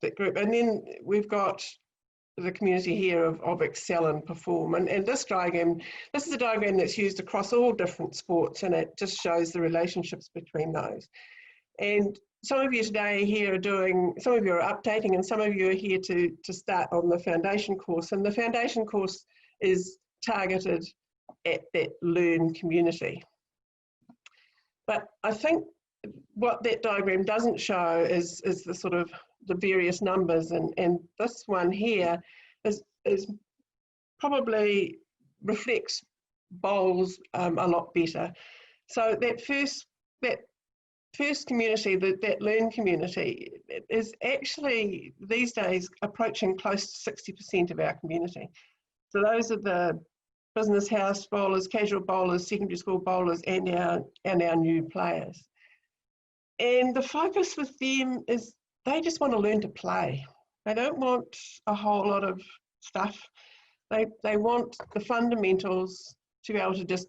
that group. And then we've got the community here of excel and perform. And this diagram, this is a diagram that's used across all different sports, and it just shows the relationships between those. And some of you today here are doing, some of you are updating, and some of you are here to start on the foundation course. And the foundation course is targeted at that learn community. But I think what that diagram doesn't show is the sort of the various numbers, and this one here is probably reflects bowls a lot better. So that first community, that learn community, is actually these days approaching close to 60% of our community. So those are the business house bowlers, casual bowlers, secondary school bowlers, and our new players. And the focus with them is they just want to learn to play. They don't want a whole lot of stuff. They want the fundamentals to be able to just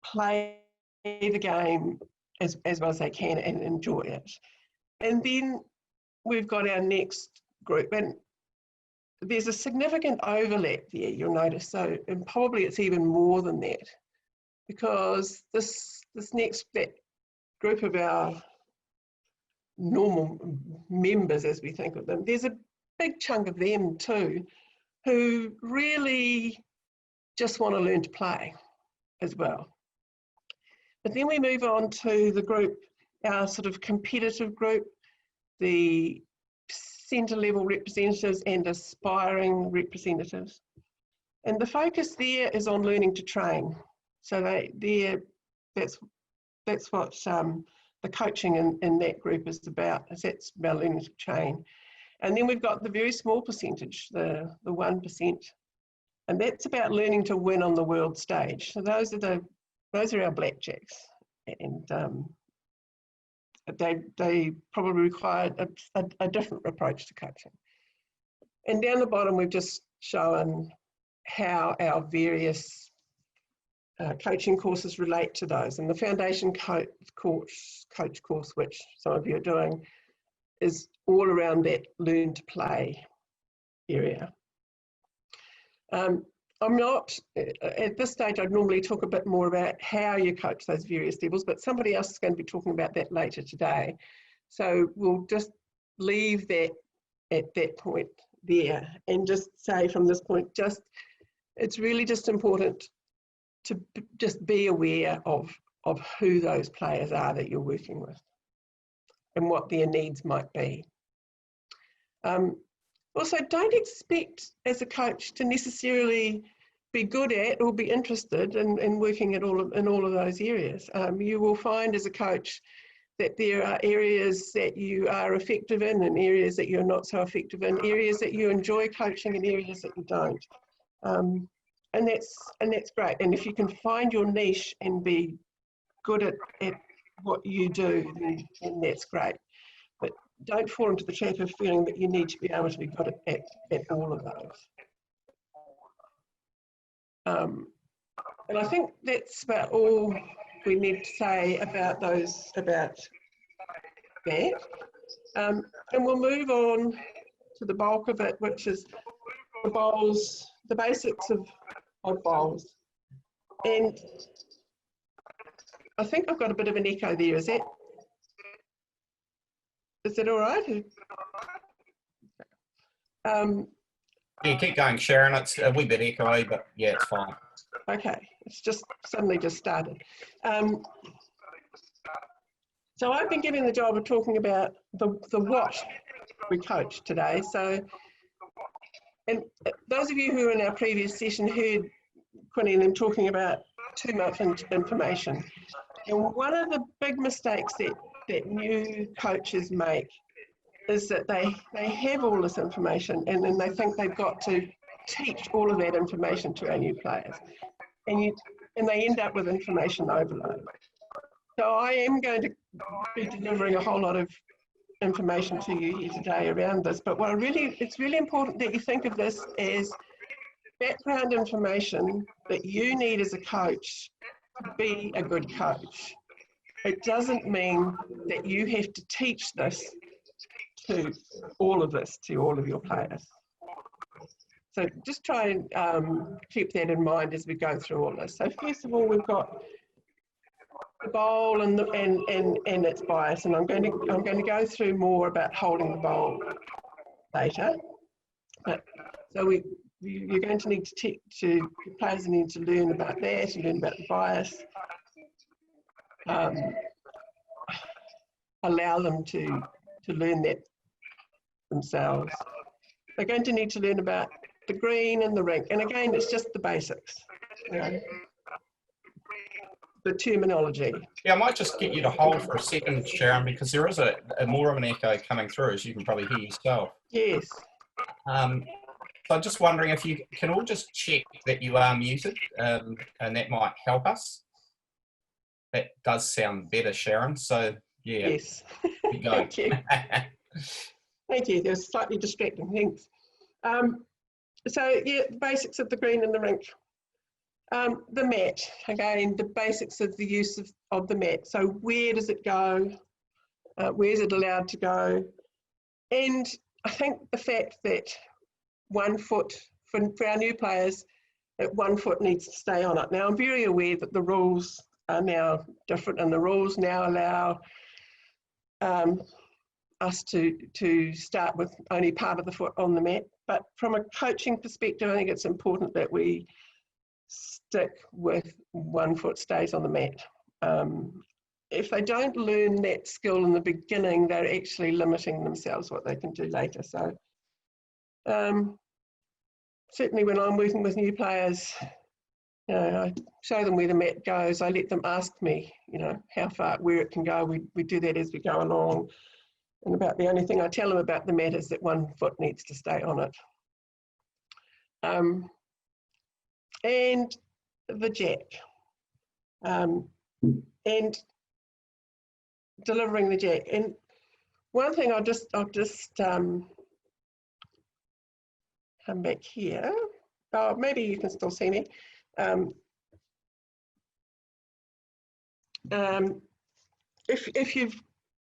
play the game as well as they can and enjoy it. And then we've got our next group, and there's a significant overlap there, you'll notice. So, and probably it's even more than that, because this next group of our normal members, as we think of them, there's a big chunk of them too who really just want to learn to play as well. But then we move on to the group, our sort of competitive group, the centre level representatives and aspiring representatives. And the focus there is on learning to train. So that's what the coaching in that group is about. That's about learning to train. And then we've got the very small percentage, the 1%, and that's about learning to win on the world stage. So those are our blackjacks, and they probably require a different approach to coaching. And down the bottom, we've just shown how our various coaching courses relate to those. And the foundation coach course, which some of you are doing, is all around that learn to play area. I'm not, at this stage, I'd normally talk a bit more about how you coach those various levels, but somebody else is going to be talking about that later today. So we'll just leave that at that point there and just say from this point, it's really just important to just be aware of who those players are that you're working with and what their needs might be. Also, don't expect as a coach to necessarily be good at or be interested in working in all of those areas. You will find as a coach that there are areas that you are effective in and areas that you're not so effective in, areas that you enjoy coaching and areas that you don't. And that's great. And if you can find your niche and be good at what you do, then that's great. But don't fall into the trap of feeling that you need to be able to be good at all of those. And I think that's about all we need to say about that. And we'll move on to the bulk of it, which is the bowls, the basics of bowls. And I think I've got a bit of an echo there. Is that all right? Yeah, keep going, Sharon. It's a wee bit echoey, but yeah, it's fine. Okay, it's just suddenly just started. So I've been given the job of talking about the what we coach today. So, and those of you who were in our previous session heard Quinny and them talking about too much information. And one of the big mistakes that new coaches make is that they have all this information and then they think they've got to teach all of that information to our new players. And they end up with information overload. So I am going to be delivering a whole lot of information to you here today around this, but it's really important that you think of this as background information that you need as a coach to be a good coach. It doesn't mean that you have to teach this to all of this to all of your players. So just try and keep that in mind as we go through all this. So first of all, we've got the bowl and its bias, and I'm going to go through more about holding the bowl later. But so you're going to need players need to learn about that, and learn about the bias. Allow them to learn that themselves. They're going to need to learn about the green and the rink, and again, it's just the basics, you know, the terminology. Yeah, I might just get you to hold for a second, Sharon, because there is a more of an echo coming through, as you can probably hear yourself. Yes. So I'm just wondering if you can all just check that you are muted, and that might help us. That does sound better, Sharon. So yeah. Yes. Keep going. Thank you. Thank you. They're slightly distracting. Thanks. So yeah, the basics of the green and the rink. The mat, again, the basics of the use of the mat. So where does it go? Where is it allowed to go? And I think the fact that 1 foot, for our new players, that 1 foot needs to stay on it. Now, I'm very aware that the rules are now different, and the rules now allow us to start with only part of the foot on the mat. But from a coaching perspective, I think it's important that we stick with 1 foot stays on the mat. If they don't learn that skill in the beginning, they're actually limiting themselves what they can do later. So certainly when I'm working with new players, you know, I show them where the mat goes. I let them ask me, you know, how far, where it can go. We do that as we go along. And about the only thing I tell them about the mat is that 1 foot needs to stay on it. And the jack. And delivering the jack. And one thing I'll just come back here. Oh, maybe you can still see me.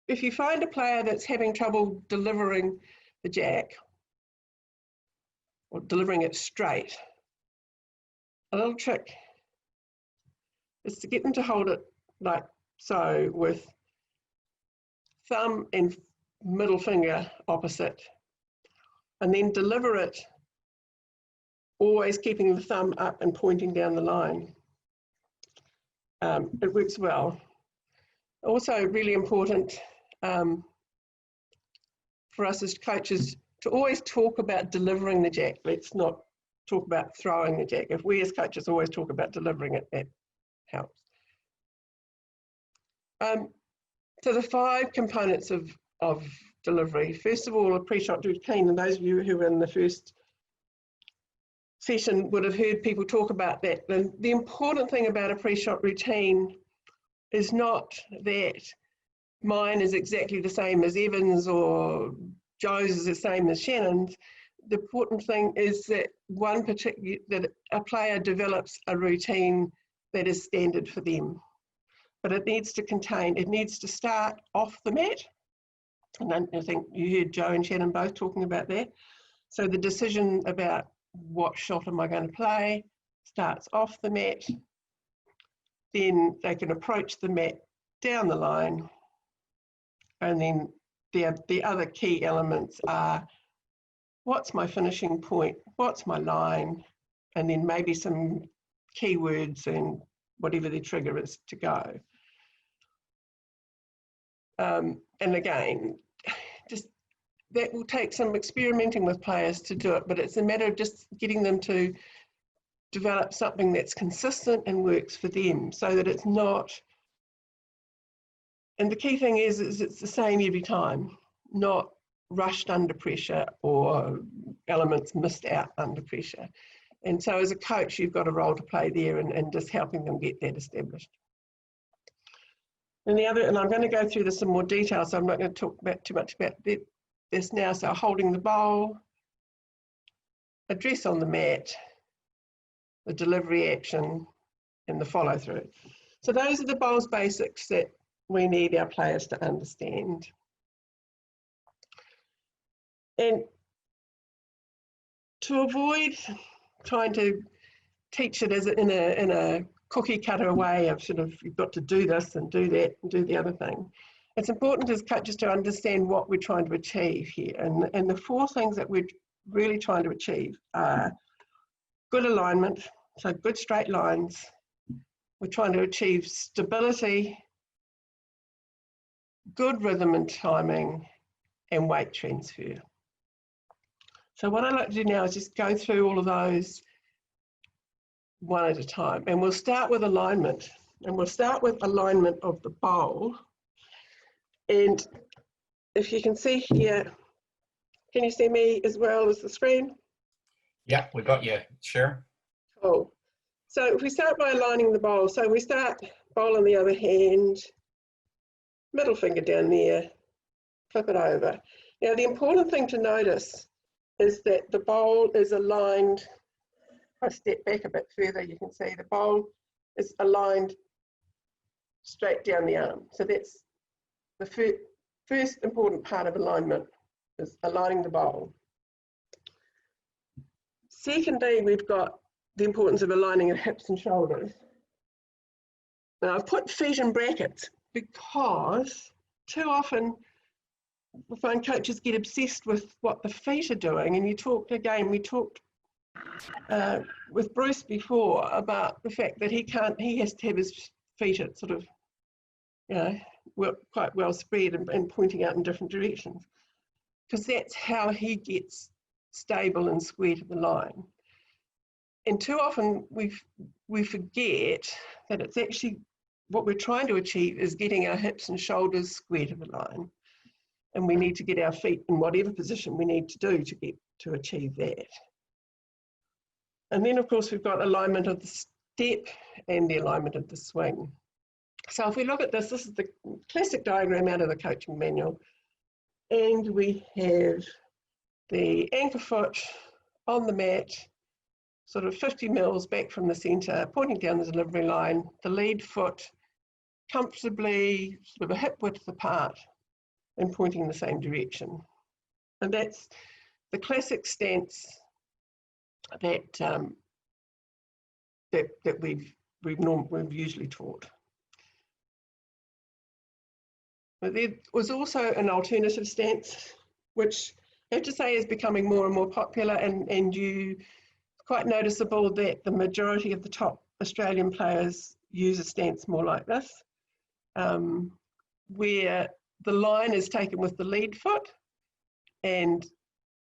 If you find a player that's having trouble delivering the jack or delivering it straight, a little trick is to get them to hold it like so, with thumb and middle finger opposite, and then deliver it always keeping the thumb up and pointing down the line. It works well. Also really important for us as coaches to always talk about delivering the jack. Let's not talk about throwing the jack. If we as coaches always talk about delivering it, that helps. So the 5 components of delivery. First of all, a pre-shot routine, and those of you who were in the first session would have heard people talk about that. The important thing about a pre-shot routine is not that mine is exactly the same as Evan's or Joe's is the same as Shannon's. The important thing is that that a player develops a routine that is standard for them. But it needs to start off the mat. And I think you heard Joe and Shannon both talking about that. So the decision about what shot am I going to play starts off the mat. Then they can approach the mat down the line. And then the other key elements are, what's my finishing point? What's my line? And then maybe some keywords and whatever the trigger is to go. And again, just that will take some experimenting with players to do it, but it's a matter of just getting them to develop something that's consistent and works for them, so that it's not, and the key thing is it's the same every time, not rushed under pressure or elements missed out under pressure. And so as a coach, you've got a role to play there and just helping them get that established. And I'm going to go through this in more detail, so I'm not going to talk too much about this now. So holding the bowl, address on the mat, the delivery action, and the follow through. So those are the bowls basics that we need our players to understand. And to avoid trying to teach it as in a cookie cutter way of sort of, you've got to do this and do that and do the other thing, it's important as coaches to understand what we're trying to achieve here. And the 4 things that we're really trying to achieve are good alignment, so good straight lines. We're trying to achieve stability, good rhythm and timing, and weight transfer. So what I'd like to do now is just go through all of those one at a time. And we'll start with alignment. And we'll start with alignment of the bowl. And if you can see here, can you see me as well as the screen? Yeah, we got you, Sharon. Cool. So if we start by aligning the bowl, so we start bowl on the other hand, middle finger down there, flip it over. Now the important thing to notice is that the bowl is aligned. If I step back a bit further, you can see the bowl is aligned straight down the arm. So that's the first important part of alignment, is aligning the bowl. Secondly, we've got the importance of aligning the hips and shoulders. Now I've put feet in brackets because too often we find coaches get obsessed with what the feet are doing. And we talked with Bruce before about the fact that he has to have his feet at sort of, quite well spread and pointing out in different directions, because that's how he gets stable and square to the line. And too often we forget that it's actually what we're trying to achieve is getting our hips and shoulders square to the line. And we need to get our feet in whatever position we need to do to achieve that. And then of course we've got alignment of the step and the alignment of the swing. So if we look at this is the classic diagram out of the coaching manual. And we have the anchor foot on the mat, sort of 50 mils back from the center, pointing down the delivery line, the lead foot comfortably sort of a hip width apart and pointing in the same direction. And that's the classic stance that we've usually taught. But there was also an alternative stance, which I have to say is becoming more and more popular, and quite noticeable that the majority of the top Australian players use a stance more like this, where the line is taken with the lead foot and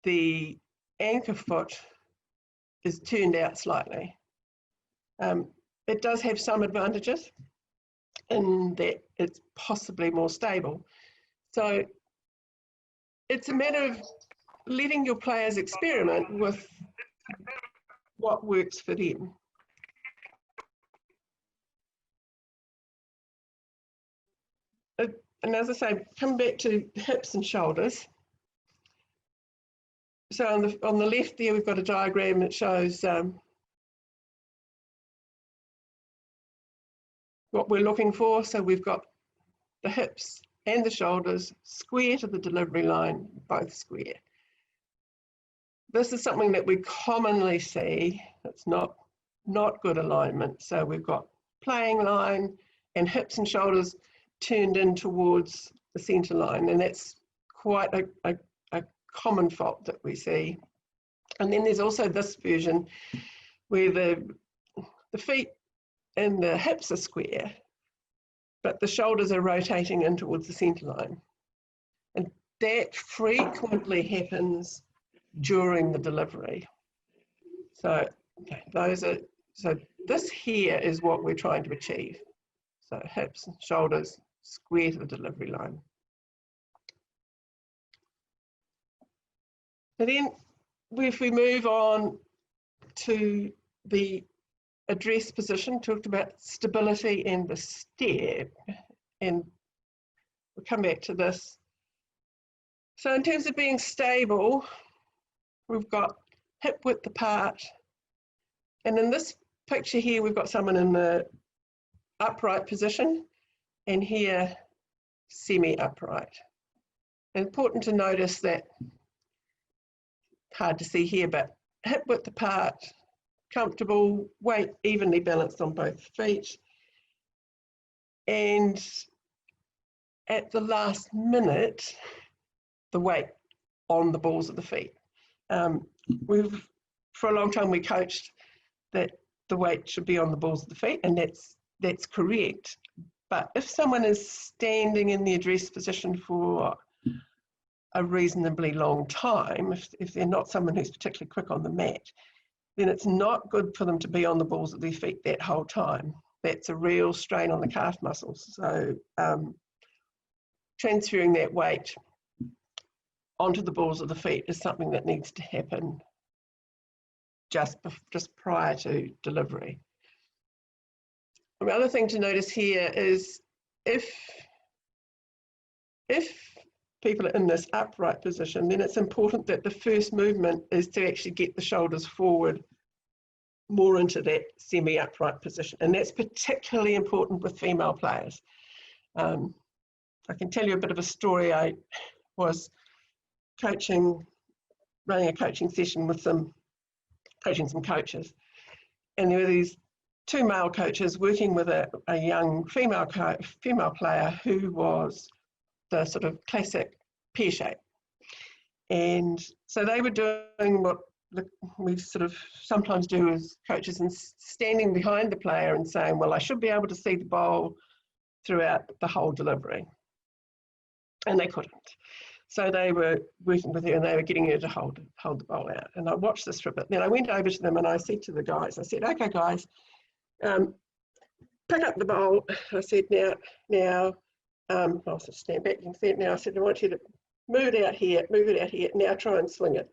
the anchor foot is turned out slightly. It does have some advantages in that it's possibly more stable. So it's a matter of letting your players experiment with what works for them. And as I say, come back to hips and shoulders. So on the left there, we've got a diagram that shows what we're looking for. So we've got the hips and the shoulders square to the delivery line, both square. This is something that we commonly see. It's not good alignment. So we've got playing line and hips and shoulders turned in towards the center line, and that's quite a common fault that we see. And then there's also this version where the feet and the hips are square, but the shoulders are rotating in towards the center line. And that frequently happens during the delivery. So so this here is what we're trying to achieve. So hips and shoulders square to the delivery line. And then if we move on to the address position, talked about stability and the step, and we'll come back to this. So in terms of being stable, we've got hip width apart, and in this picture here we've got someone in the upright position, and here semi-upright. Important to notice that hard to see here, but hip width apart, comfortable, weight evenly balanced on both feet. And at the last minute, the weight on the balls of the feet. For a long time, we coached that the weight should be on the balls of the feet, and that's correct. But if someone is standing in the address position for a reasonably long time, if they're not someone who's particularly quick on the mat, then it's not good for them to be on the balls of their feet that whole time. That's a real strain on the calf muscles. So transferring that weight onto the balls of the feet is something that needs to happen just prior to delivery. The other thing to notice here is if people are in this upright position, then it's important that the first movement is to actually get the shoulders forward more into that semi-upright position. And that's particularly important with female players. I can tell you a bit of a story. I was running a coaching session with coaching some coaches. And there were these two male coaches working with a young female player who was the sort of classic pear shape. And so they were doing what we sort of sometimes do as coaches, and standing behind the player and saying, well, I should be able to see the bowl throughout the whole delivery. And they couldn't. So they were working with her and they were getting her to hold the bowl out. And I watched this for a bit. Then I went over to them and I said to the guys, I said, okay, guys, pick up the bowl. I said, now, I'll just stand back, you can see it now. I said, I want you to move it out here, now try and swing it.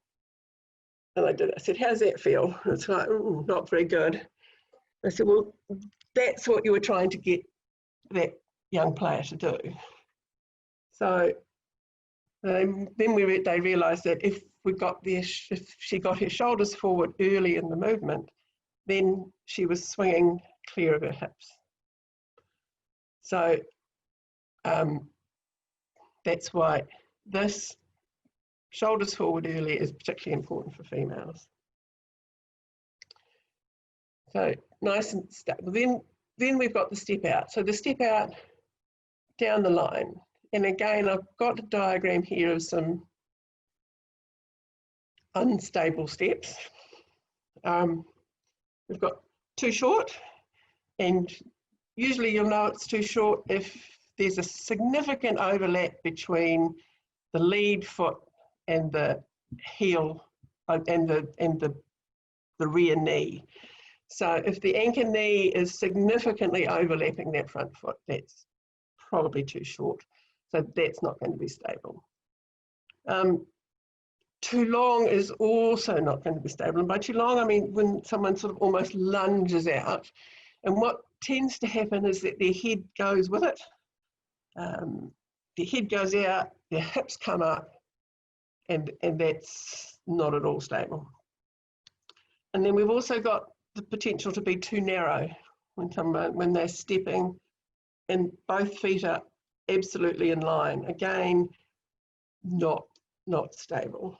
And I did it. I said, how's that feel? And it's like, not very good. I said, well, that's what you were trying to get that young player to do. So they realised that if she got her shoulders forward early in the movement, then she was swinging clear of her hips. So that's why this shoulders forward early is particularly important for females. So nice and stable. Then we've got the step out. So the step out down the line. And again, I've got a diagram here of some unstable steps. We've got too short, and usually you'll know it's too short if there's a significant overlap between the lead foot and the heel and the rear knee. So if the anchor knee is significantly overlapping that front foot, that's probably too short. So that's not going to be stable. Too long is also not going to be stable. And by too long, I mean when someone sort of almost lunges out. And what tends to happen is that their head goes with it. Their head goes out, their hips come up, and that's not at all stable. And then we've also got the potential to be too narrow when they're stepping and both feet are absolutely in line. Again, not stable.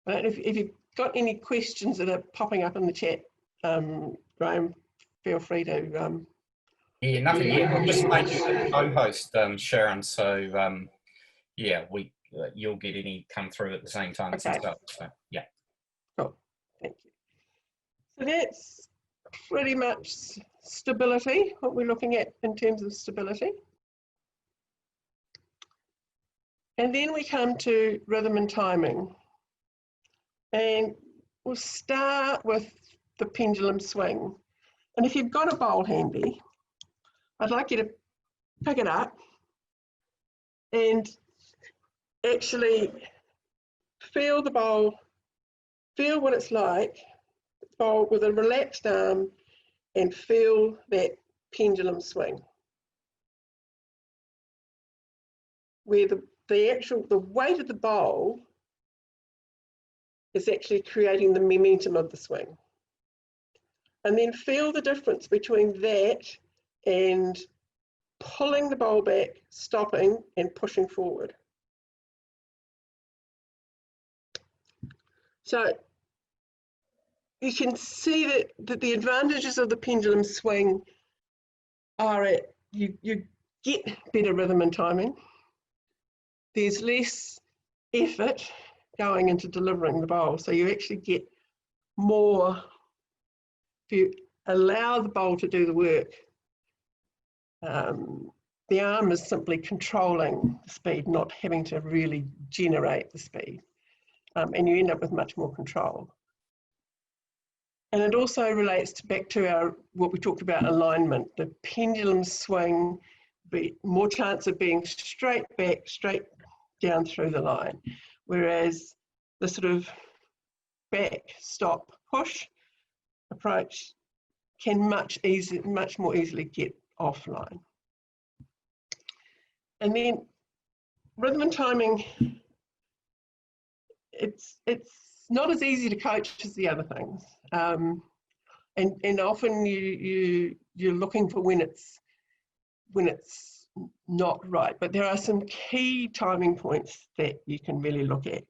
But if you've got any questions that are popping up in the chat, Graham, feel free to. Yeah, nothing yet. I'll just make you the co-host, Sharon. So yeah, you'll get any come through at the same time. Okay. So yeah. Cool. Thank you. So that's pretty much stability, what we're looking at in terms of stability. And then we come to rhythm and timing. And we'll start with the pendulum swing. And if you've got a bowl handy, I'd like you to pick it up and actually feel the bowl, feel what it's like, the bowl with a relaxed arm, and feel that pendulum swing. Where the weight of the bowl is actually creating the momentum of the swing. And then feel the difference between that and pulling the bowl back, stopping and pushing forward. So you can see that the advantages of the pendulum swing are you get better rhythm and timing. There's less effort going into delivering the bowl, so you actually get more if you allow the bowl to do the work. The arm is simply controlling the speed, not having to really generate the speed, and you end up with much more control. And it also relates back to what we talked about, alignment. The pendulum swing, more chance of being straight back, straight down through the line, whereas the sort of back, stop, push approach can much more easily get offline. And then rhythm and timing, it's not as easy to coach as the other things. And often you're looking for when it's not right. But there are some key timing points that you can really look at.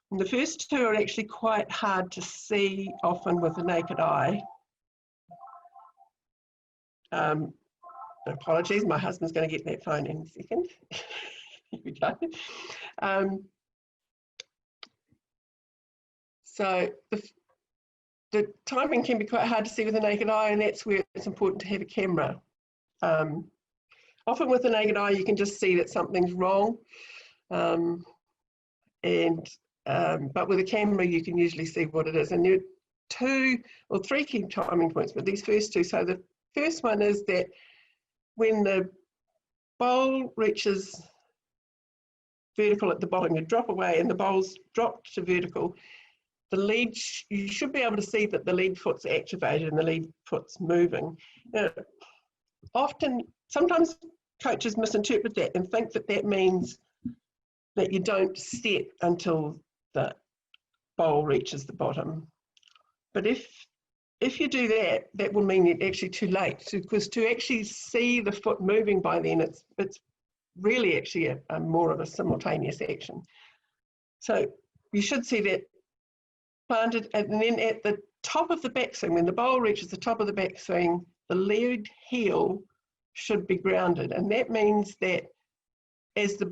And the first two are actually quite hard to see often with the naked eye. Apologies, my husband's going to get that phone in a second. Here we go. So the timing can be quite hard to see with the naked eye, and that's where it's important to have a camera. Often with the naked eye, you can just see that something's wrong. But with a camera, you can usually see what it is. And there are two or three key timing points, but these first two. So the first one is that when the bowl reaches vertical at the bottom, you drop away and the bowl's dropped to vertical, the lead, you should be able to see that the lead foot's activated and the lead foot's moving. Now, sometimes coaches misinterpret that and think that that means that you don't set until the bowl reaches the bottom. But if you do that, that will mean it's actually too late, because to actually see the foot moving by then, it's really actually a more of a simultaneous action. So you should see that planted, and then at the top of the backswing, when the bowl reaches the top of the backswing, the lead heel should be grounded, and that means that as the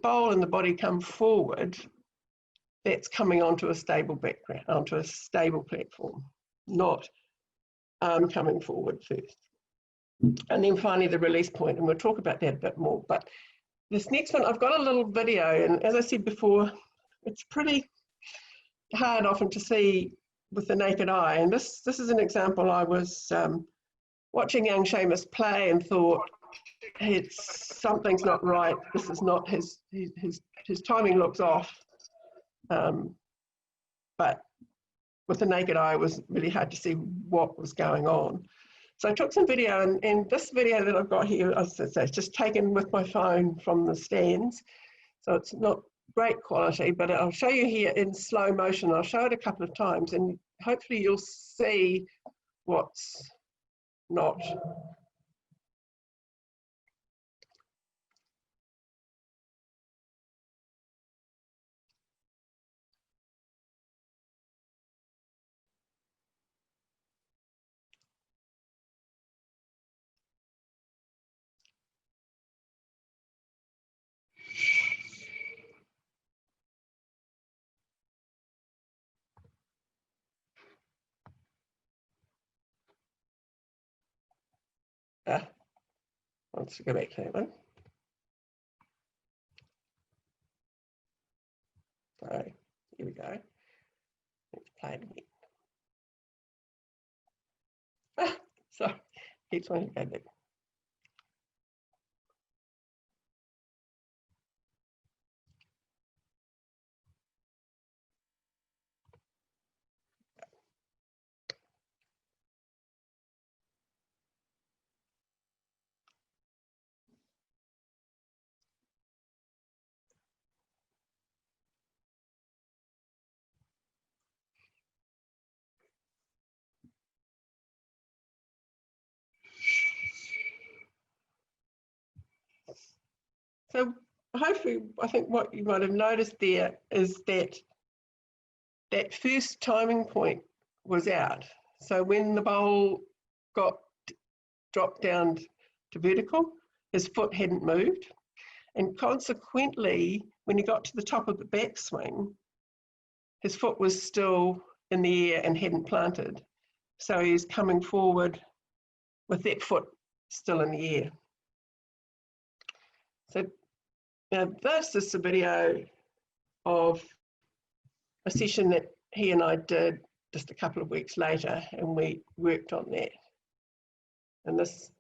bowl and the body come forward, that's coming onto a stable background, onto a stable platform, not arm coming forward first. And then finally the release point, and we'll talk about that a bit more. But this next one, I've got a little video, and as I said before, it's pretty hard often to see with the naked eye. And this is an example. I was watching young Seamus play and thought, something's not right. This is not his timing looks off. But with the naked eye, it was really hard to see what was going on. So I took some video, and this video that I've got here, as I say, it's just taken with my phone from the stands. So it's not great quality, but I'll show you here in slow motion. I'll show it a couple of times, and hopefully you'll see what's not. Let's go back to that one. So here we go. Let's play it again. So keeps wanting to go back. So hopefully, I think what you might have noticed there is that that first timing point was out. So when the bowl got dropped down to vertical, his foot hadn't moved. And consequently, when he got to the top of the backswing, his foot was still in the air and hadn't planted. So he's coming forward with that foot still in the air. So now this is a video of a session that he and I did just a couple of weeks later, and we worked on that. And this,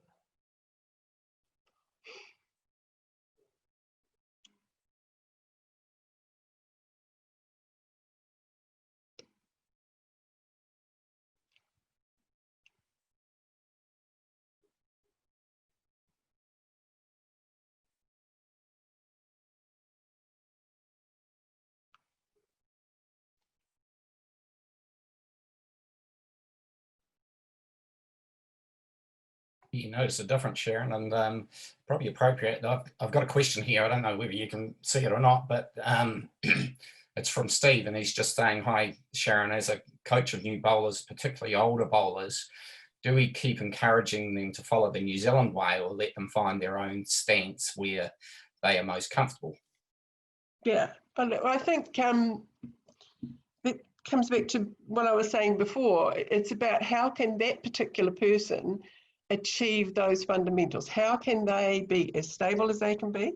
You notice a difference, Sharon, and probably appropriate. I've got a question here. I don't know whether you can see it or not, but it's from Steve, and he's just saying, hi, Sharon, as a coach of new bowlers, particularly older bowlers, do we keep encouraging them to follow the New Zealand way or let them find their own stance where they are most comfortable? yeah, I think it comes back to what I was saying before. It's about how can that particular person achieve those fundamentals? How can they be as stable as they can be?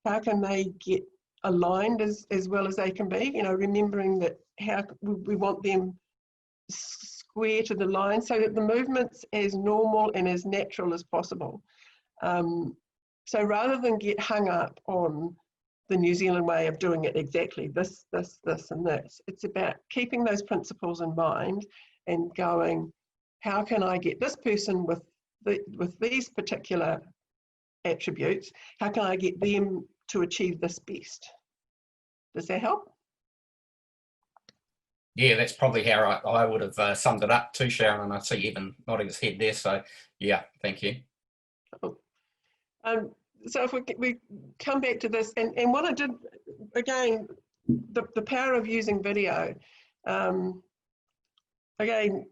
How can they get aligned as well as they can be? You know, remembering that how we want them square to the line so that the movement's as normal and as natural as possible. So rather than get hung up on the New Zealand way of doing it exactly this, this, this, and this, it's about keeping those principles in mind and going, how can I get this person with these particular attributes, how can I get them to achieve this best? Does that help? Yeah, that's probably how I would have summed it up too, Sharon, and I see Evan nodding his head there, so yeah, thank you. So if we come back to this, and what I did, again, the power of using video, again,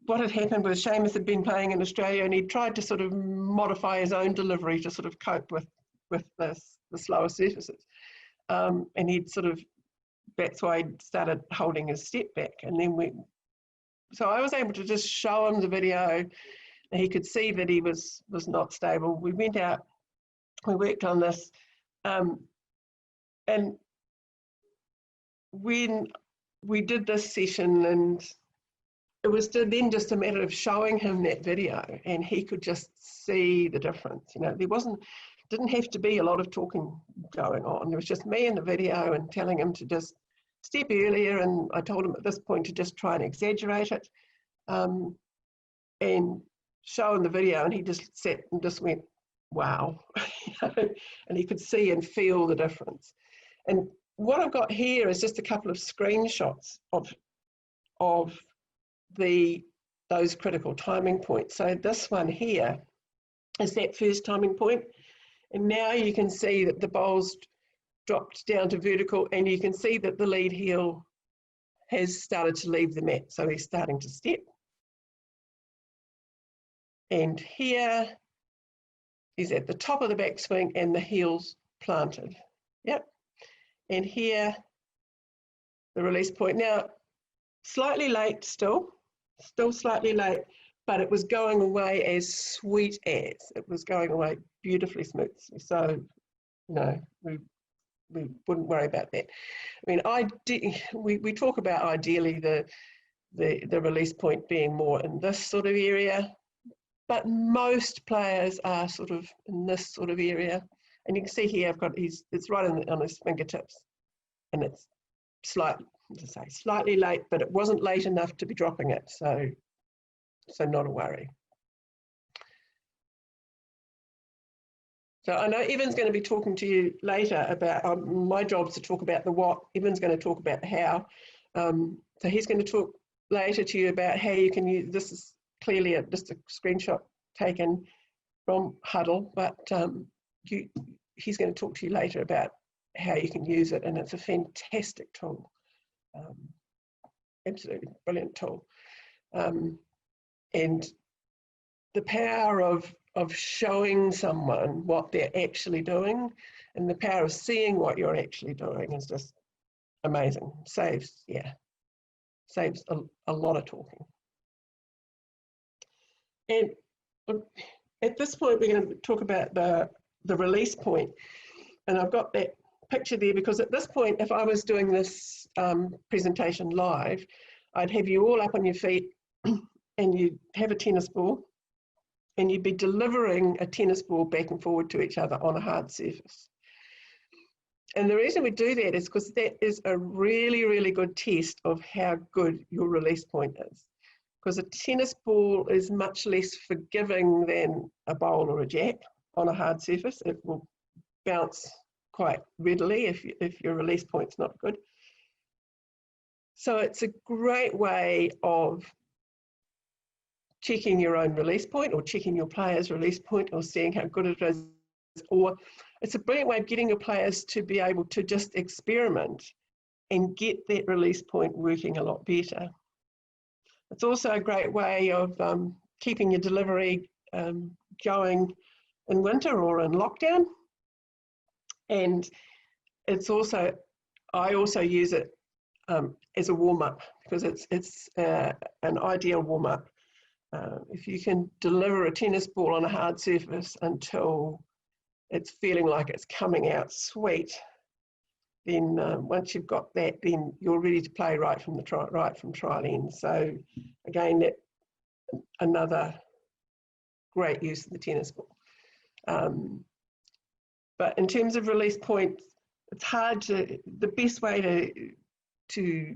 what had happened was Seamus had been playing in Australia and he tried to sort of modify his own delivery to sort of cope with the slower surfaces. And he'd sort of, that's why he started holding his step back. And then so I was able to just show him the video and he could see that he was not stable. We went out, we worked on this. And when we did this session, and it was then just a matter of showing him that video and he could just see the difference. You know, didn't have to be a lot of talking going on. There was just me in the video and telling him to just step earlier, and I told him at this point to just try and exaggerate it, and show him the video, and he just sat and just went, wow. And he could see and feel the difference. And what I've got here is just a couple of screenshots of those critical timing points. So this one here is that first timing point, and now you can see that the bowl's dropped down to vertical, and you can see that the lead heel has started to leave the mat, so he's starting to step. And here he's at the top of the backswing and the heel's planted. Yep. And here the release point. Now, slightly late still slightly late, but it was going away as sweet as. It was going away beautifully smooth. So, you know, we wouldn't worry about that. I mean, we talk about ideally the release point being more in this sort of area, but most players are sort of in this sort of area. And you can see here, it's right on his fingertips, and it's slightly late, but it wasn't late enough to be dropping it, so not a worry. So I know Evan's going to be talking to you later about, my job's to talk about the what, Evan's going to talk about the how. So he's going to talk later to you about how you can use, this is clearly just a screenshot taken from Huddle, but he's going to talk to you later about how you can use it, and it's a fantastic tool. Absolutely brilliant tool. And the power of showing someone what they're actually doing, and the power of seeing what you're actually doing, is just amazing. Saves a lot of talking. And at this point, we're going to talk about the release point. And I've got that picture there because at this point, if I was doing this presentation live, I'd have you all up on your feet and you'd have a tennis ball and you'd be delivering a tennis ball back and forward to each other on a hard surface. And the reason we do that is because that is a really, really good test of how good your release point is. Because a tennis ball is much less forgiving than a bowl or a jack on a hard surface. It will bounce quite readily if your release point's not good. So it's a great way of checking your own release point or checking your player's release point or seeing how good it is. Or it's a brilliant way of getting your players to be able to just experiment and get that release point working a lot better. It's also a great way of keeping your delivery going in winter or in lockdown. And it's also, I also use it as a warm-up because it's an ideal warm-up. If you can deliver a tennis ball on a hard surface until it's feeling like it's coming out sweet, then once you've got that, then you're ready to play right from trial end. So again, that another great use of the tennis ball. But in terms of release points, it's hard to. The best way to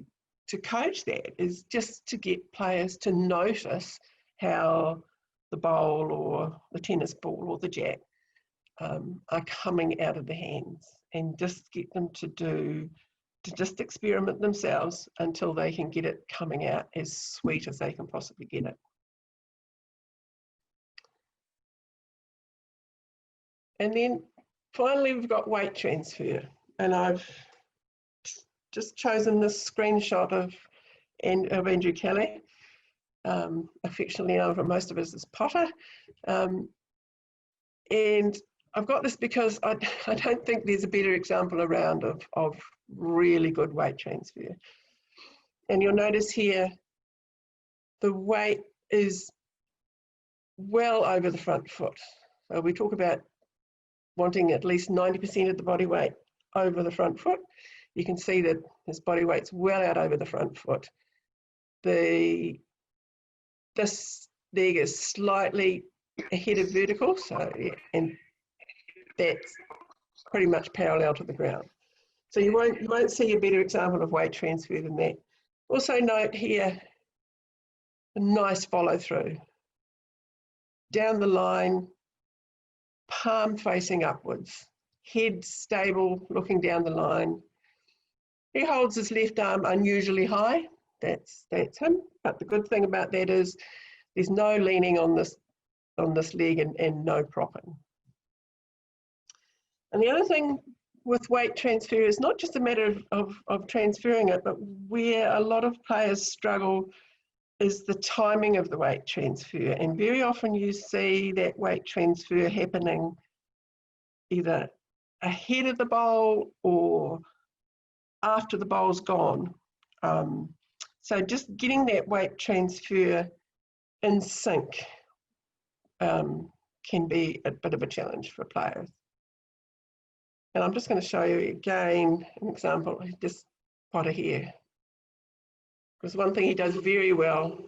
coach that is just to get players to notice how the bowl or the tennis ball or the jack are coming out of the hands, and just get them to just experiment themselves until they can get it coming out as sweet as they can possibly get it. And then finally, we've got weight transfer, and I've just chosen this screenshot of Andrew Kelly, affectionately known for most of us as Potter. And I've got this because I don't think there's a better example around of really good weight transfer. And you'll notice here, the weight is well over the front foot. So we talk about wanting at least 90% of the body weight over the front foot. You can see that his body weight's well out over the front foot. This leg is slightly ahead of vertical, so and that's pretty much parallel to the ground. So you won't see a better example of weight transfer than that. Also note here, a nice follow through. Down the line, palm facing upwards, head stable, looking down the line. He holds his left arm unusually high. That's him. But the good thing about that is there's no leaning on this leg and no propping. And the other thing with weight transfer is not just a matter of transferring it, but where a lot of players struggle is the timing of the weight transfer. And very often you see that weight transfer happening either ahead of the bowl or after the bowl's gone. So just getting that weight transfer in sync can be a bit of a challenge for players. And I'm just going to show you again an example, just Potter here. Because one thing he does very well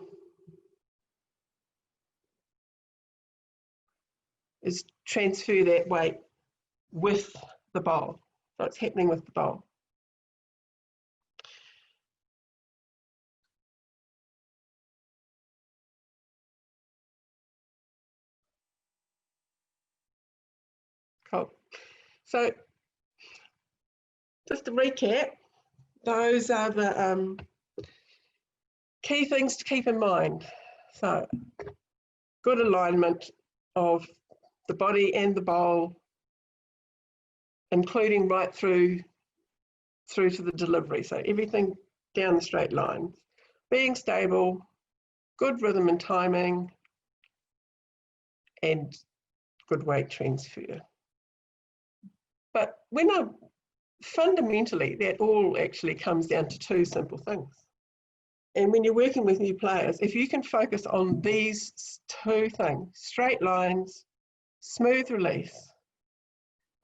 is transfer that weight with the bowl. So it's happening with the bowl. Cool. So just to recap, those are the key things to keep in mind. So good alignment of the body and the bowl, including right through to the delivery. So everything down the straight lines. Being stable, good rhythm and timing, and good weight transfer. But fundamentally, that all actually comes down to two simple things. And when you're working with new players, if you can focus on these two things, straight lines, smooth release,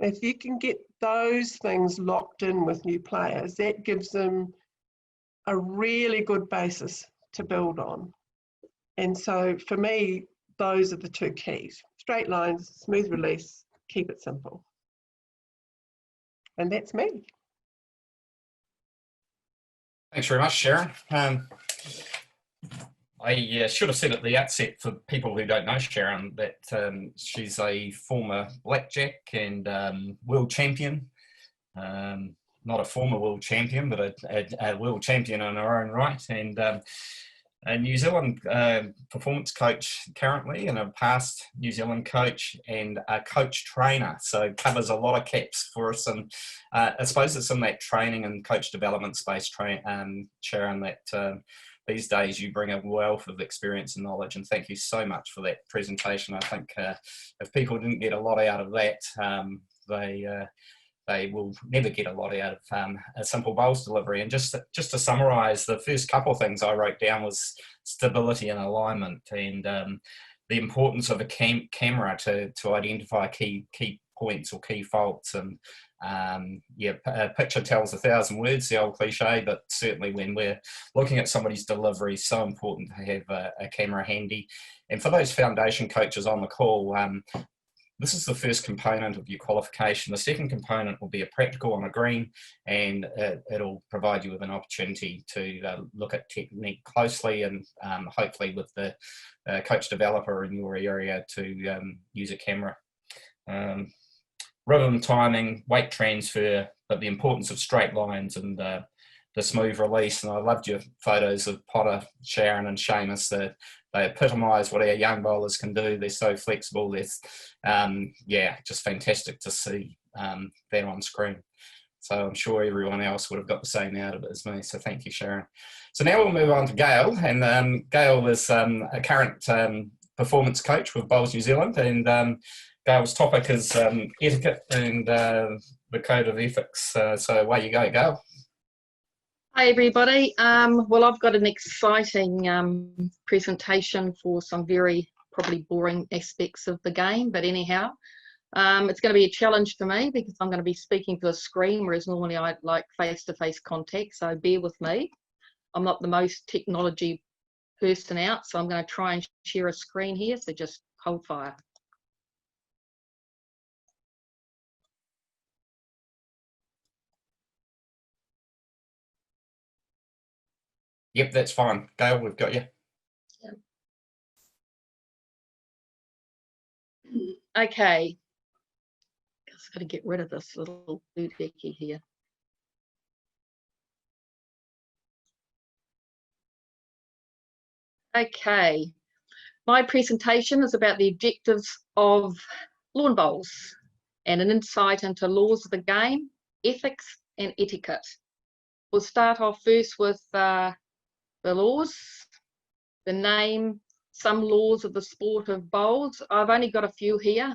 if you can get those things locked in with new players, that gives them a really good basis to build on. And so for me, those are the two keys: straight lines, smooth release, keep it simple. And that's me. Thanks very much, Sharon. I should have said at the outset, for people who don't know Sharon, that she's a former blackjack and world champion. Not a former world champion, but a world champion in her own right. And a New Zealand performance coach currently, and a past New Zealand coach and a coach trainer. So covers a lot of caps for us. And I suppose it's in that training and coach development space, Sharon, that these days you bring a wealth of experience and knowledge. And thank you so much for that presentation. I think if people didn't get a lot out of that, they will never get a lot out of a simple bowls delivery. And just to summarise, the first couple of things I wrote down was stability and alignment, and the importance of a camera to identify key points or key faults. And a picture tells 1,000 words, the old cliche, but certainly when we're looking at somebody's delivery, so important to have a camera handy. And for those foundation coaches on the call, this is the first component of your qualification. The second component will be a practical on a green, and it'll provide you with an opportunity to look at technique closely, and hopefully with the coach developer in your area to use a camera. Rhythm, timing, weight transfer, but the importance of straight lines and the smooth release. And I loved your photos of Potter, Sharon and Seamus. They epitomise what our young bowlers can do. They're so flexible. They're just fantastic to see that on screen. So I'm sure everyone else would have got the same out of it as me. So thank you, Sharon. So now we'll move on to Gail. And Gail is a current performance coach with Bowls New Zealand. And Gail's topic is etiquette and the code of ethics. So away you go, Gail. Hi everybody. Well, I've got an exciting presentation for some very probably boring aspects of the game, but anyhow, it's going to be a challenge for me because I'm going to be speaking to a screen, whereas normally I like face-to-face contact, so bear with me. I'm not the most technology person out, so I'm going to try and share a screen here, so just hold fire. Yep, that's fine. Gail, we've got you. Okay. Just got to get rid of this little doohickey here. Okay. My presentation is about the objectives of lawn bowls and an insight into laws of the game, ethics and etiquette. We'll start off first with the laws, the name, some laws of the sport of bowls. I've only got a few here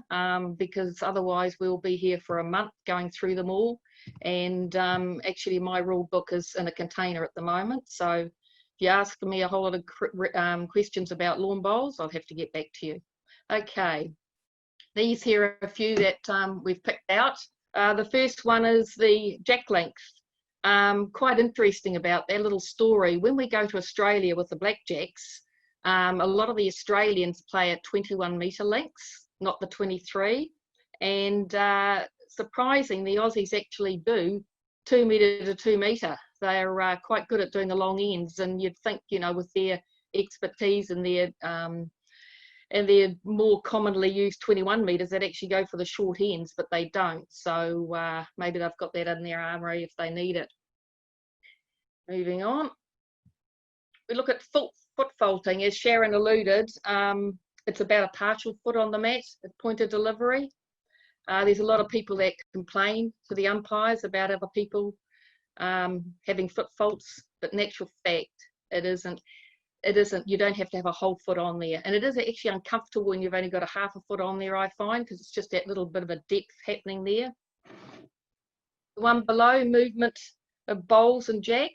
because otherwise we'll be here for a month going through them all. And actually my rule book is in a container at the moment. So if you ask me a whole lot of questions about lawn bowls, I'll have to get back to you. Okay, these here are a few that we've picked out. The first one is the jack length. Quite interesting about that little story. When we go to Australia with the Blackjacks, a lot of the Australians play at 21 metre lengths, not the 23. And surprising, the Aussies actually do 2 metre to 2 metre. They're quite good at doing the long ends, and you'd think, you know, with their expertise and their more commonly used 21 metres, they'd actually go for the short ends, but they don't. So maybe they've got that in their armoury if they need it. Moving on. We look at foot faulting, as Sharon alluded. It's about a partial foot on the mat at point of delivery. There's a lot of people that complain to the umpires about other people having foot faults, but in actual fact, it isn't. You don't have to have a whole foot on there. And it is actually uncomfortable when you've only got a half a foot on there, I find, because it's just that little bit of a depth happening there. The one below, movement of bowls and jack.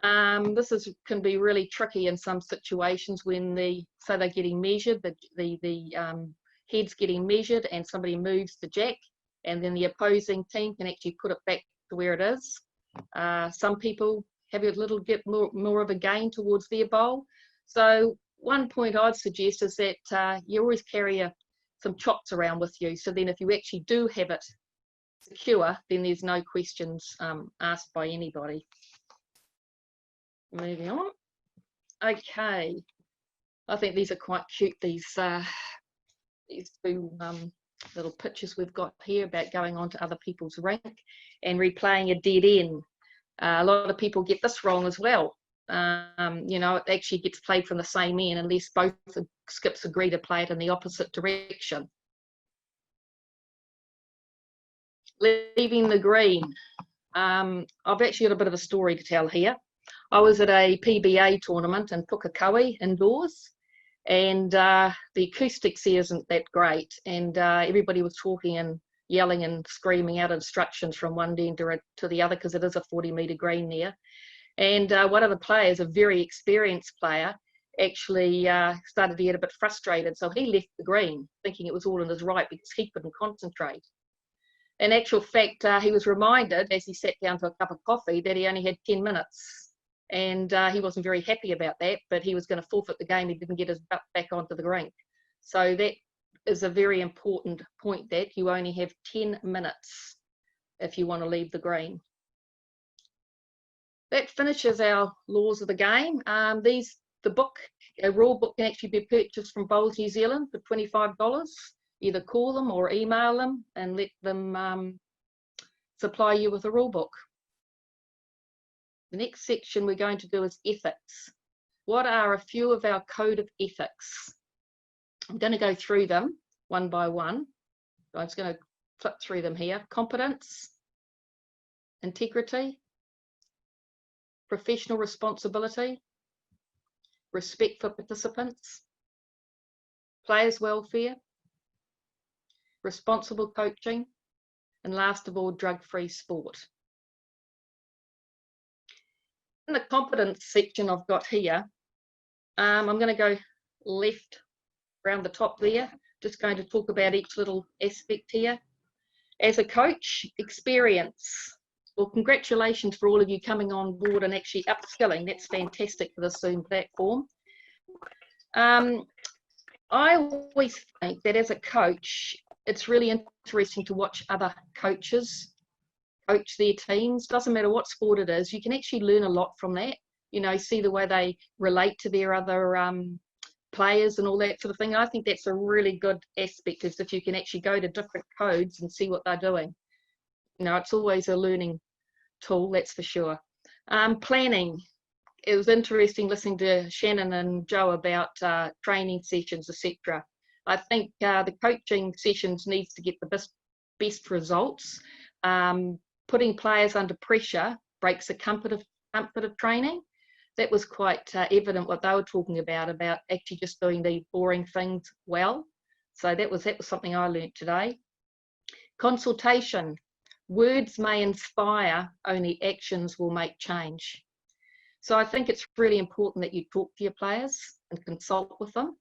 This can be really tricky in some situations when so they're getting measured, the head's getting measured and somebody moves the jack, and then the opposing team can actually put it back to where it is. Some people have a little bit more of a gain towards their bowl. So one point I'd suggest is that you always carry some chops around with you. So then if you actually do have it secure, then there's no questions asked by anybody. Moving on. Okay. I think these are quite cute, these two little pictures we've got here about going on to other people's rink and replaying a dead end. A lot of people get this wrong as well. You know, it actually gets played from the same end unless both the skips agree to play it in the opposite direction. Leaving the green. I've actually got a bit of a story to tell here. I was at a PBA tournament in Pukekohe indoors, and the acoustics here isn't that great, and everybody was talking and yelling and screaming out instructions from one end to the other because it is a 40-metre green there. And one of the players, a very experienced player, actually started to get a bit frustrated, so he left the green thinking it was all in his right because he couldn't concentrate. In actual fact, he was reminded as he sat down to a cup of coffee that he only had 10 minutes. And he wasn't very happy about that, but he was going to forfeit the game. He didn't get his butt back onto the rink. So that is a very important point, that you only have 10 minutes if you want to leave the green. That finishes our laws of the game. The book, a rule book, can actually be purchased from Bowls New Zealand for $25. Either call them or email them and let them supply you with a rule book. The next section we're going to do is ethics. What are a few of our code of ethics? I'm going to go through them one by one. I'm just going to flip through them here. Competence, integrity, professional responsibility, respect for participants, players' welfare, responsible coaching, and last of all, drug-free sport. In the competence section I've got here, I'm going to go left around the top there, just going to talk about each little aspect here. As a coach, experience. Well, congratulations for all of you coming on board and actually upskilling. That's fantastic for the Zoom platform. I always think that as a coach, it's really interesting to watch other coaches coach their teams. Doesn't matter what sport it is, you can actually learn a lot from that. You know, see the way they relate to their other players and all that sort of thing. I think that's a really good aspect, is if you can actually go to different codes and see what they're doing. You know, it's always a learning tool, that's for sure. Planning. It was interesting listening to Shannon and Joe about training sessions, etc. I think the coaching sessions needs to get the best results. Putting players under pressure breaks the comfort of training. That was quite evident what they were talking about actually just doing the boring things well. So that was something I learnt today. Consultation. Words may inspire, only actions will make change. So I think it's really important that you talk to your players and consult with them.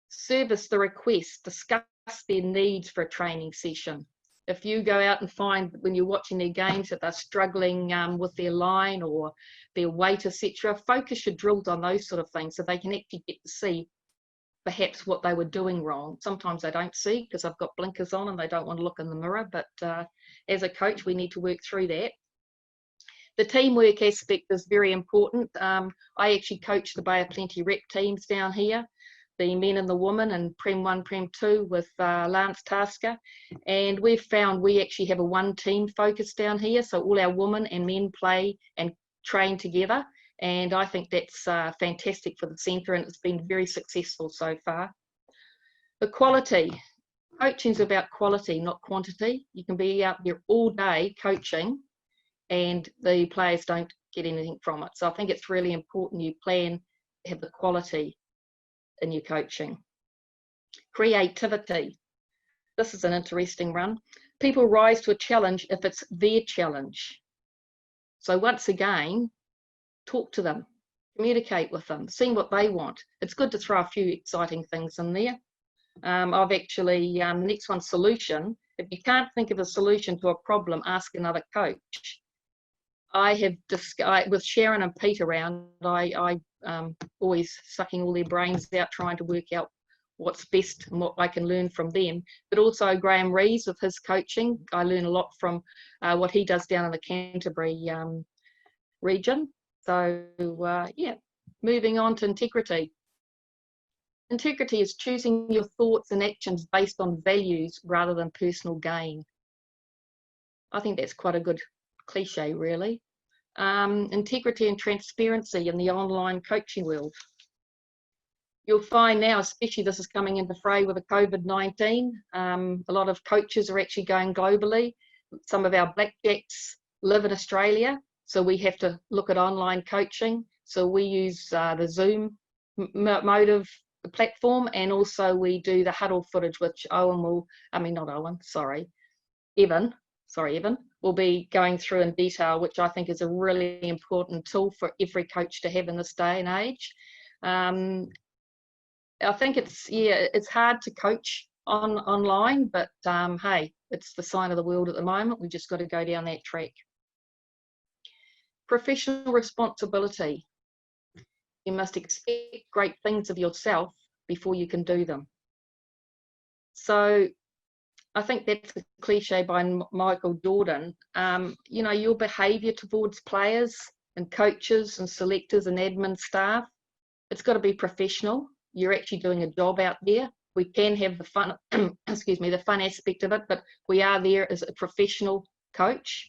Service the request, discuss their needs for a training session. If you go out and find when you're watching their games that they're struggling with their line or their weight, etc., focus your drills on those sort of things so they can actually get to see perhaps what they were doing wrong. Sometimes they don't see because I've got blinkers on and they don't want to look in the mirror, but as a coach we need to work through that. The teamwork aspect is very important. I actually coach the Bay of Plenty rep teams down here, the men and the women, and Prem 1, Prem 2 with Lance Tasker. And we've found we actually have a one team focus down here. So all our women and men play and train together. And I think that's fantastic for the centre, and it's been very successful so far. Equality. Coaching is about quality, not quantity. You can be out there all day coaching and the players don't get anything from it. So I think it's really important you plan to have the quality in your coaching. Creativity. This is an interesting one. People rise to a challenge if it's their challenge. So once again, talk to them, communicate with them, see what they want. It's good to throw a few exciting things in there. I've actually, the next one, solution. If you can't think of a solution to a problem, ask another coach. I have with Sharon and Pete around, I always sucking all their brains out, trying to work out what's best and what I can learn from them. But also Graham Rees with his coaching. I learn a lot from what he does down in the Canterbury region. So yeah, moving on to integrity. Integrity is choosing your thoughts and actions based on values rather than personal gain. I think that's quite a good cliche, really. Integrity and transparency in the online coaching world. You'll find now, especially this is coming into fray with the COVID-19, a lot of coaches are actually going globally. Some of our blackjacks live in Australia, so we have to look at online coaching. So we use the Zoom mode of the platform, and also we do the huddle footage, which Evan will be going through in detail, which I think is a really important tool for every coach to have in this day and age. I think it's hard to coach online, but hey, it's the sign of the world at the moment. We've just got to go down that track. Professional responsibility. You must expect great things of yourself before you can do them. So I think that's a cliche by Michael Jordan. You know, your behaviour towards players and coaches and selectors and admin staff, it's got to be professional. You're actually doing a job out there. We can have the fun, excuse me, the fun aspect of it, but we are there as a professional coach.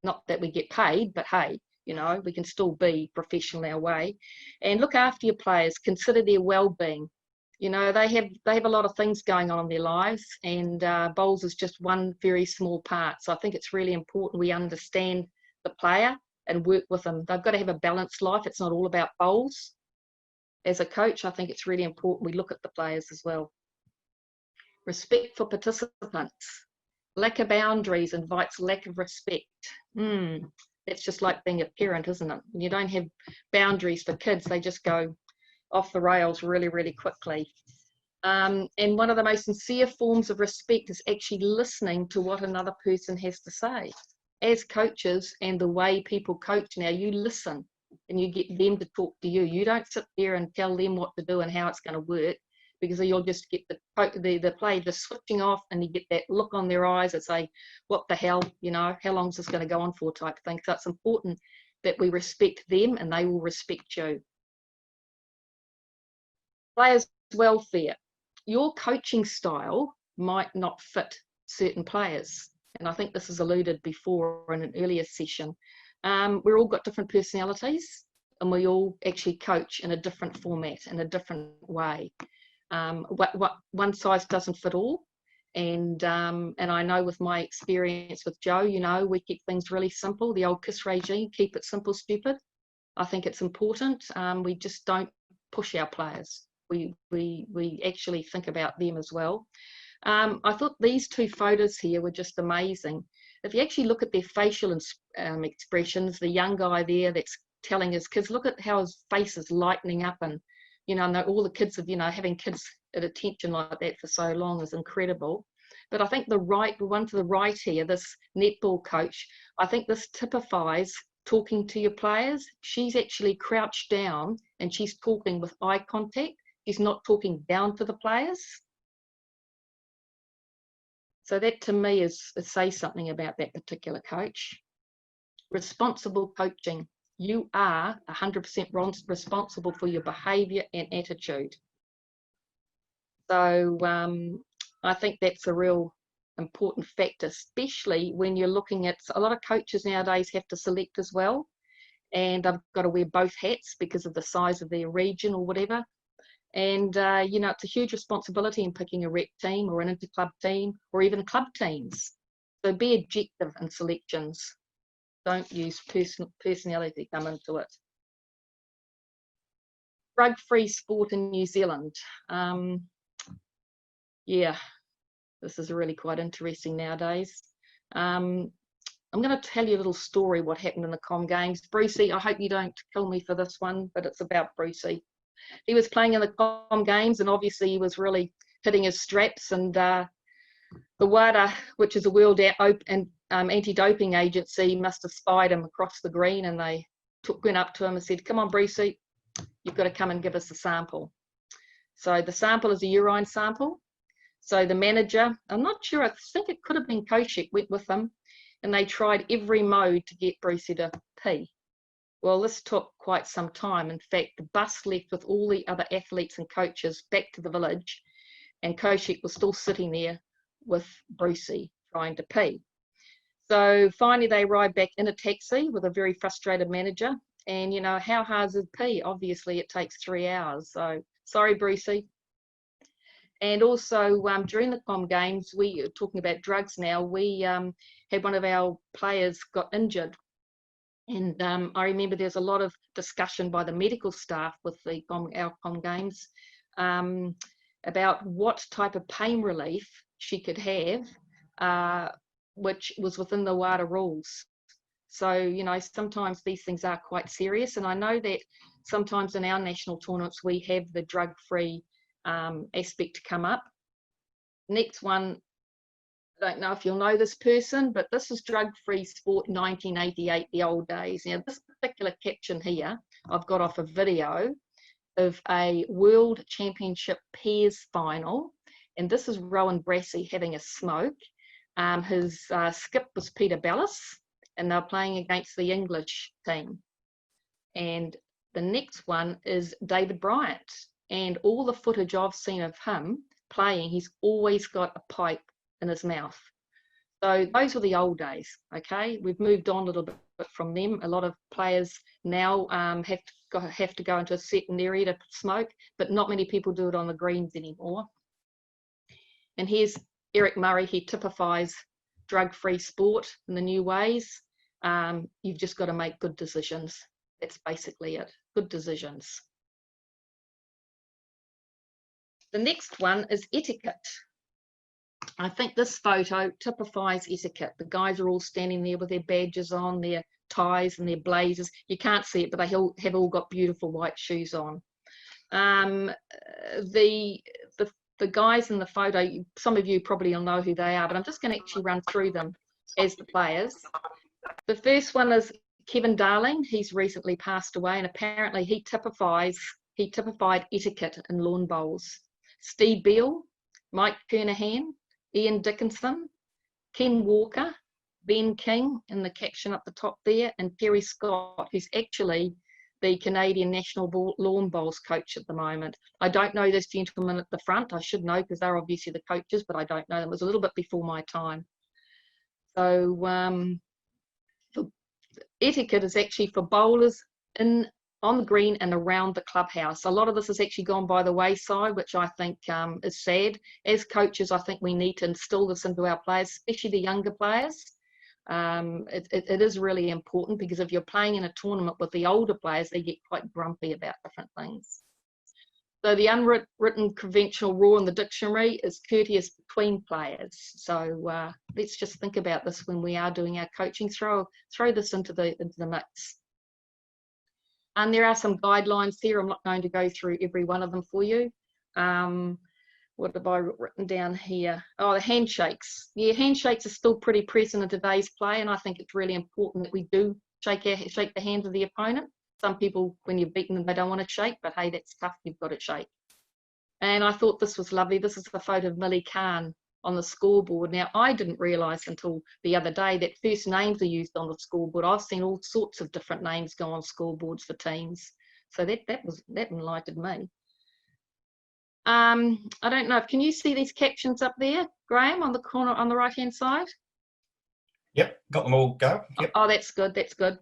Not that we get paid, but hey, you know, we can still be professional our way. And look after your players, consider their well-being. You know, they have a lot of things going on in their lives, and bowls is just one very small part. So I think it's really important we understand the player and work with them. They've got to have a balanced life. It's not all about bowls. As a coach, I think it's really important we look at the players as well. Respect for participants. Lack of boundaries invites lack of respect. That's just like being a parent, isn't it? When you don't have boundaries for kids, they just go off the rails really, really quickly. And one of the most sincere forms of respect is actually listening to what another person has to say. As coaches, and the way people coach now, you listen and you get them to talk to you. You don't sit there and tell them what to do and how it's going to work, because you'll just get the play just switching off, and you get that look on their eyes that say, what the hell, you know, how long is this going to go on for type thing. So it's important that we respect them and they will respect you. Players' welfare. Your coaching style might not fit certain players. And I think this is alluded before in an earlier session. We've all got different personalities, and we all actually coach in a different format, in a different way. One size doesn't fit all. And I know with my experience with Joe, you know, we keep things really simple. The old KISS regime, keep it simple, stupid. I think it's important. We just don't push our players. We actually think about them as well. I thought these two photos here were just amazing. If you actually look at their facial expressions, the young guy there that's telling his kids, look at how his face is lightening up, and you know, all the kids of, you know, having kids at attention like that for so long is incredible. But I think the one to the right here, this netball coach, I think this typifies talking to your players. She's actually crouched down and she's talking with eye contact. She's not talking down to the players. So that to me says something about that particular coach. Responsible coaching. You are 100% responsible for your behaviour and attitude. So I think that's a real important factor, especially when you're looking at, a lot of coaches nowadays have to select as well, and I've got to wear both hats because of the size of their region or whatever. And, you know, it's a huge responsibility in picking a rep team or an inter-club team or even club teams. So be objective in selections. Don't use personality to come into it. Drug-free sport in New Zealand. Yeah, this is really quite interesting nowadays. I'm going to tell you a little story what happened in the Com Games. Brucey, I hope you don't kill me for this one, but it's about Brucey. He was playing in the Com Games and obviously he was really hitting his straps, and the WADA, which is a World Anti-Doping Agency, must have spied him across the green, and they went up to him and said, "Come on, Brucey, you've got to come and give us a sample." So the sample is a urine sample. So the manager, I'm not sure, I think it could have been Koshik, went with them, and they tried every mode to get Brucey to pee. Well, this took quite some time. In fact, the bus left with all the other athletes and coaches back to the village, and Koshik was still sitting there with Brucey trying to pee. So finally they arrived back in a taxi with a very frustrated manager, and you know, how hard is pee? Obviously it takes 3 hours, so sorry Brucey. And also during the Com Games, we are talking about drugs now, we had one of our players got injured, and I remember there's a lot of discussion by the medical staff with our Com Games about what type of pain relief she could have, which was within the WADA rules. So, you know, sometimes these things are quite serious, and I know that sometimes in our national tournaments we have the drug-free aspect come up. Next one, I don't know if you'll know this person, but this is Drug-Free Sport 1988, the old days. Now, this particular caption here, I've got off a video of a World Championship pairs final, and this is Rowan Brassey having a smoke. His skip was Peter Bellis, and they're playing against the English team. And the next one is David Bryant, and all the footage I've seen of him playing, he's always got a pipe in his mouth. So those were the old days. Okay, we've moved on a little bit from them. A lot of players now have to go into a certain area to smoke, but not many people do it on the greens anymore. And here's Eric Murray. He typifies drug-free sport in the new ways. You've just got to make good decisions. That's basically it. Good decisions. The next one is etiquette. I think this photo typifies etiquette. The guys are all standing there with their badges on, their ties and their blazers. You can't see it, but they have all got beautiful white shoes on. The guys in the photo, some of you probably will know who they are, but I'm just going to actually run through them as the players. The first one is Kevin Darling. He's recently passed away, and apparently he typified etiquette in lawn bowls. Steve Beale, Mike Kernahan, Ian Dickinson, Ken Walker, Ben King in the caption up the top there, and Terry Scott, who's actually the Canadian national lawn bowls coach at the moment. I don't know this gentleman at the front. I should know because they're obviously the coaches, but I don't know them. It was a little bit before my time. So etiquette is actually for bowlers on the green and around the clubhouse. A lot of this has actually gone by the wayside, which I think is sad. As coaches, I think we need to instill this into our players, especially the younger players. It is really important, because if you're playing in a tournament with the older players, they get quite grumpy about different things. So the unwritten conventional rule in the dictionary is courteous between players. So let's just think about this when we are doing our coaching. Throw this into the mix. And there are some guidelines here. I'm not going to go through every one of them for you. What have I written down here? Oh, the handshakes. Yeah, handshakes are still pretty present in today's play, and I think it's really important that we do shake the hands of the opponent. Some people, when you've beaten them, they don't want to shake, but hey, that's tough. You've got to shake. And I thought this was lovely. This is a photo of Millie Khan on the scoreboard. Now, I didn't realise until the other day that first names are used on the scoreboard. I've seen all sorts of different names go on scoreboards for teams. So that enlightened me. I don't know. Can you see these captions up there, Graham, on the corner on the right-hand side? Yep, got them all go. Yep. Oh, that's good. That's good.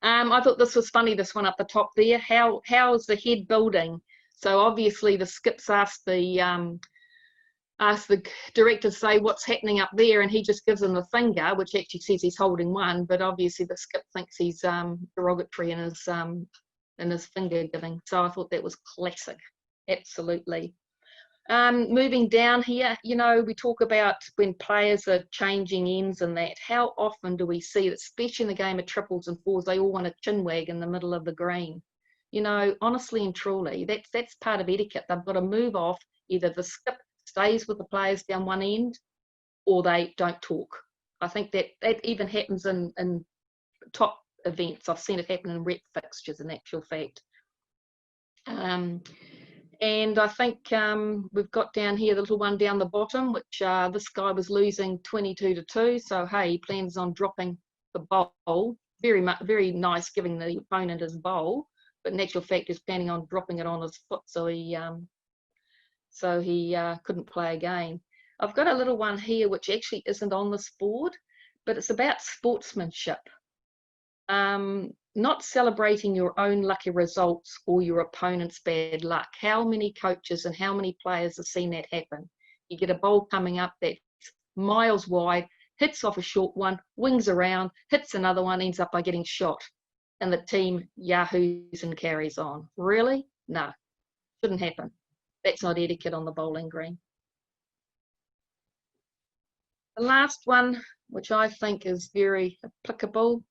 I thought this was funny, this one up the top there. How is the head building? So obviously the skips asked the director to say what's happening up there, and he just gives him the finger, which actually says he's holding one, but obviously the skip thinks he's derogatory in his finger giving. So I thought that was classic, absolutely. Moving down here, you know, we talk about when players are changing ends and that. How often do we see that, especially in the game of triples and fours, they all want a chin wag in the middle of the green? You know, honestly and truly, that's part of etiquette. They've got to move off. Either the skip stays with the players down one end, or they don't talk. I think that even happens in top events. I've seen it happen in rep fixtures, in actual fact. And I think we've got down here the little one down the bottom, which this guy was losing 22-2. So, hey, he plans on dropping the bowl. Very nice giving the opponent his bowl. But in actual fact, he's planning on dropping it on his foot. So he couldn't play again. I've got a little one here, which actually isn't on this board, but it's about sportsmanship. Not celebrating your own lucky results or your opponent's bad luck. How many coaches and how many players have seen that happen? You get a bowl coming up that's miles wide, hits off a short one, wings around, hits another one, ends up by getting shot, and the team yahoos and carries on. Really? No, shouldn't happen. That's not etiquette on the bowling green. The last one, which I think is very applicable,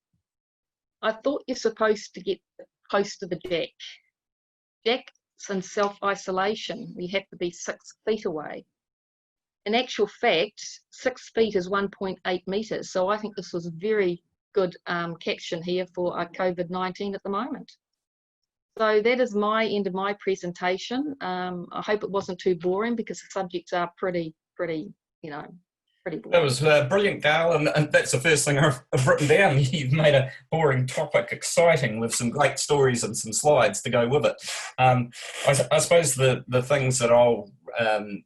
I thought you're supposed to get close to the jack. Jack's in self-isolation. We have to be 6 feet away. In actual fact, 6 feet is 1.8 metres. So I think this was very good caption here for COVID-19 at the moment. So that is my end of my presentation. I hope it wasn't too boring, because the subjects are pretty boring. That was brilliant, Gail, and that's the first thing I've written down. You've made a boring topic exciting with some great stories and some slides to go with it. I suppose the things that I'll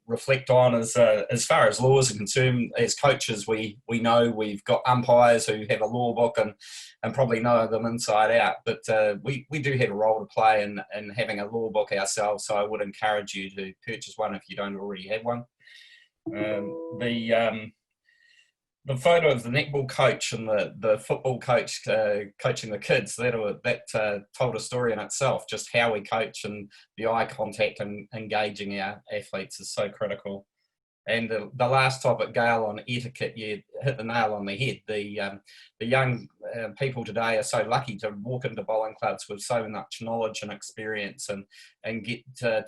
reflect on is, as far as laws are concerned, as coaches, we know we've got umpires who have a law book and probably know them inside out, but we do have a role to play in having a law book ourselves, so I would encourage you to purchase one if you don't already have one. The photo of the netball coach and the football coach coaching the kids, that told a story in itself. Just how we coach and the eye contact and engaging our athletes is so critical. And the last topic, Gail, on etiquette, you hit the nail on the head. The young people today are so lucky to walk into bowling clubs with so much knowledge and experience and get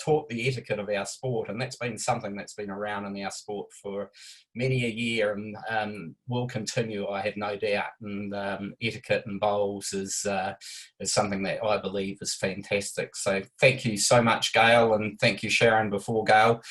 taught the etiquette of our sport. And that's been something that's been around in our sport for many a year and will continue, I have no doubt. And etiquette and bowls is something that I believe is fantastic. So thank you so much, Gail, and thank you, Sharon, before Gail.